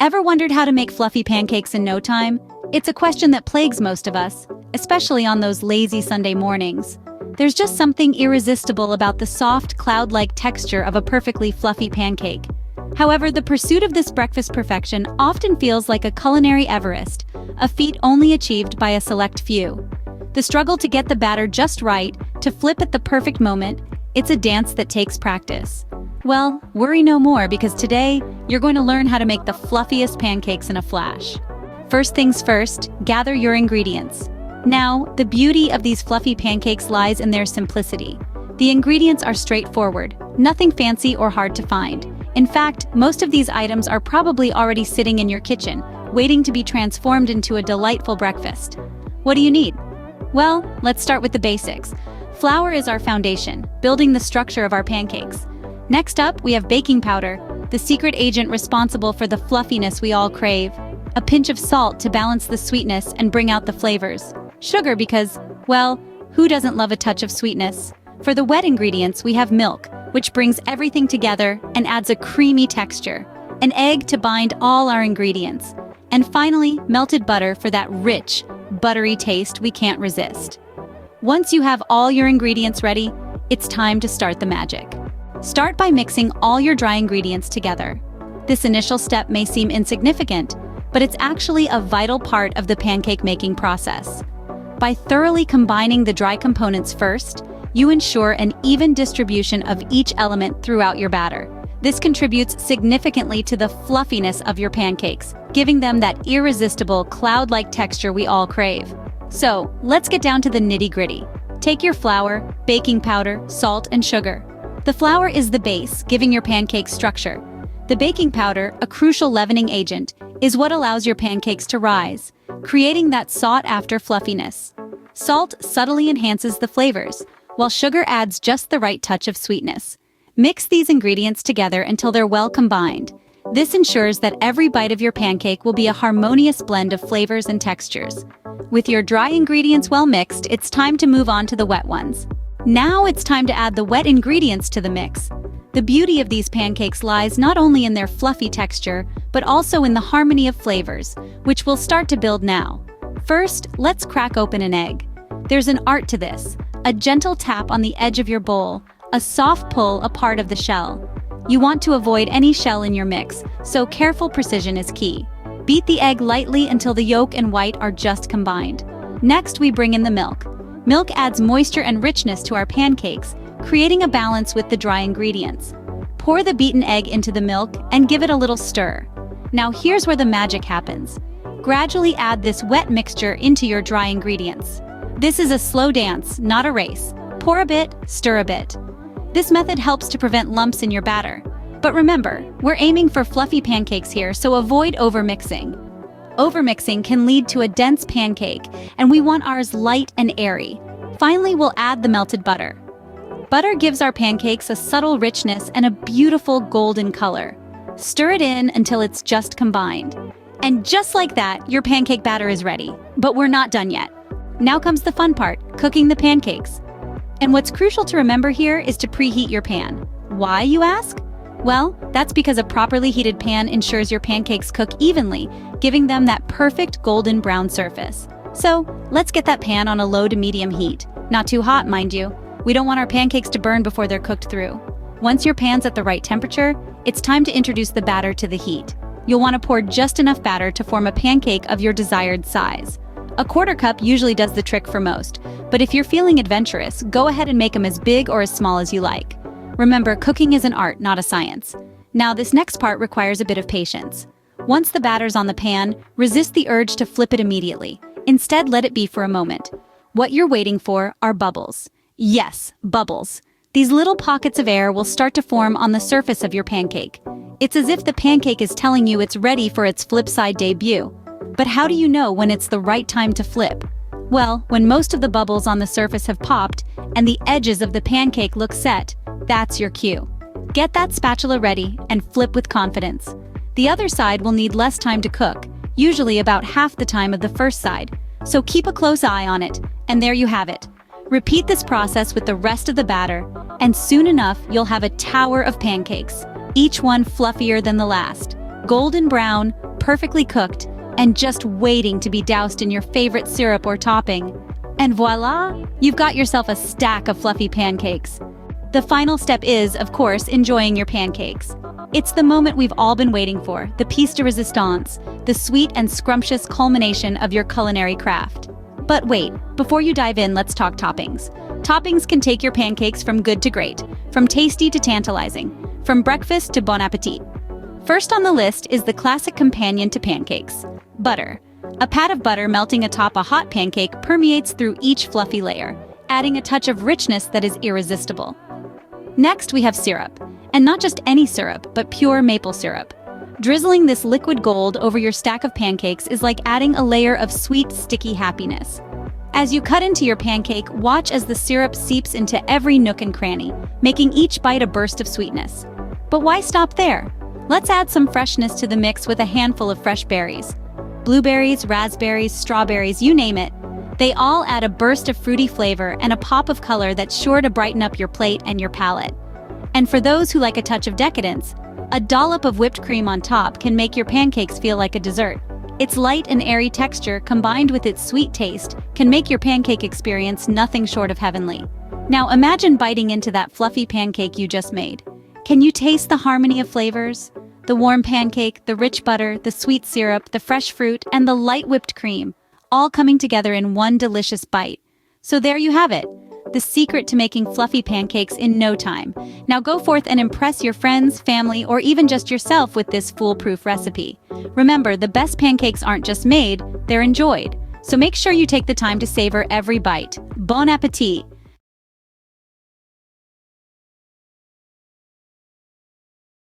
Ever wondered how to make fluffy pancakes in no time? It's a question that plagues most of us, especially on those lazy Sunday mornings. There's just something irresistible about the soft, cloud-like texture of a perfectly fluffy pancake. However, the pursuit of this breakfast perfection often feels like a culinary Everest, a feat only achieved by a select few. The struggle to get the batter just right, to flip at the perfect moment, it's a dance that takes practice. Well, worry no more, because today, you're going to learn how to make the fluffiest pancakes in a flash. First things first, gather your ingredients. Now, the beauty of these fluffy pancakes lies in their simplicity. The ingredients are straightforward, nothing fancy or hard to find. In fact, most of these items are probably already sitting in your kitchen, waiting to be transformed into a delightful breakfast. What do you need? Well, let's start with the basics. Flour is our foundation, building the structure of our pancakes. Next up, we have baking powder, the secret agent responsible for the fluffiness we all crave. A pinch of salt to balance the sweetness and bring out the flavors. Sugar because, well, who doesn't love a touch of sweetness? For the wet ingredients, we have milk, which brings everything together and adds a creamy texture. An egg to bind all our ingredients. And finally, melted butter for that rich, buttery taste we can't resist. Once you have all your ingredients ready, it's time to start the magic. Start by mixing all your dry ingredients together. This initial step may seem insignificant, but it's actually a vital part of the pancake making process. By thoroughly combining the dry components first, you ensure an even distribution of each element throughout your batter. This contributes significantly to the fluffiness of your pancakes, giving them that irresistible cloud-like texture we all crave. So, let's get down to the nitty-gritty. Take your flour, baking powder, salt, and sugar. The flour is the base, giving your pancakes structure. The baking powder, a crucial leavening agent, is what allows your pancakes to rise, creating that sought-after fluffiness. Salt subtly enhances the flavors, while sugar adds just the right touch of sweetness. Mix these ingredients together until they're well combined. This ensures that every bite of your pancake will be a harmonious blend of flavors and textures. With your dry ingredients well mixed, it's time to move on to the wet ones. Now it's time to add the wet ingredients to the mix. The beauty of these pancakes lies not only in their fluffy texture, but also in the harmony of flavors, which we'll start to build now. First, let's crack open an egg. There's an art to this. A gentle tap on the edge of your bowl, a soft pull a part of the shell. You want to avoid any shell in your mix, so careful precision is key. Beat the egg lightly until the yolk and white are just combined. Next, we bring in the milk. Milk adds moisture and richness to our pancakes, creating a balance with the dry ingredients. Pour the beaten egg into the milk and give it a little stir. Now here's where the magic happens. Gradually add this wet mixture into your dry ingredients. This is a slow dance, not a race. Pour a bit, stir a bit. This method helps to prevent lumps in your batter. But remember, we're aiming for fluffy pancakes here, so avoid overmixing. Overmixing can lead to a dense pancake, and we want ours light and airy. Finally, we'll add the melted butter. Butter gives our pancakes a subtle richness and a beautiful golden color. Stir it in until it's just combined. And just like that, your pancake batter is ready. But we're not done yet. Now comes the fun part, cooking the pancakes. And what's crucial to remember here is to preheat your pan. Why, you ask? Well, that's because a properly heated pan ensures your pancakes cook evenly, giving them that perfect golden brown surface. So, let's get that pan on a low to medium heat. Not too hot, mind you. We don't want our pancakes to burn before they're cooked through. Once your pan's at the right temperature, it's time to introduce the batter to the heat. You'll want to pour just enough batter to form a pancake of your desired size. A quarter cup usually does the trick for most, but if you're feeling adventurous, go ahead and make them as big or as small as you like. Remember, cooking is an art, not a science. Now, this next part requires a bit of patience. Once the batter's on the pan, resist the urge to flip it immediately. Instead, let it be for a moment. What you're waiting for are bubbles. Yes, bubbles. These little pockets of air will start to form on the surface of your pancake. It's as if the pancake is telling you it's ready for its flip side debut. But how do you know when it's the right time to flip? Well, when most of the bubbles on the surface have popped and the edges of the pancake look set, that's your cue. Get that spatula ready and flip with confidence. The other side will need less time to cook, usually about half the time of the first side, so keep a close eye on it, and there you have it. Repeat this process with the rest of the batter, and soon enough you'll have a tower of pancakes, each one fluffier than the last. Golden brown, perfectly cooked and just waiting to be doused in your favorite syrup or topping. And voila, you've got yourself a stack of fluffy pancakes. The final step is, of course, enjoying your pancakes. It's the moment we've all been waiting for, the piece de resistance, the sweet and scrumptious culmination of your culinary craft. But wait, before you dive in, let's talk toppings. Toppings can take your pancakes from good to great, from tasty to tantalizing, from breakfast to bon appetit. First on the list is the classic companion to pancakes, butter. A pat of butter melting atop a hot pancake permeates through each fluffy layer, adding a touch of richness that is irresistible. Next, we have syrup. And not just any syrup, but pure maple syrup. Drizzling this liquid gold over your stack of pancakes is like adding a layer of sweet, sticky happiness. As you cut into your pancake, watch as the syrup seeps into every nook and cranny, making each bite a burst of sweetness. But why stop there? Let's add some freshness to the mix with a handful of fresh berries. Blueberries, raspberries, strawberries, you name it. They all add a burst of fruity flavor and a pop of color that's sure to brighten up your plate and your palate. And for those who like a touch of decadence, a dollop of whipped cream on top can make your pancakes feel like a dessert. Its light and airy texture, combined with its sweet taste, can make your pancake experience nothing short of heavenly. Now imagine biting into that fluffy pancake you just made. Can you taste the harmony of flavors? The warm pancake, the rich butter, the sweet syrup, the fresh fruit, and the light whipped cream, all coming together in one delicious bite. So there you have it. The secret to making fluffy pancakes in no time. Now go forth and impress your friends, family, or even just yourself with this foolproof recipe. Remember, the best pancakes aren't just made, they're enjoyed. So make sure you take the time to savor every bite. Bon appetit!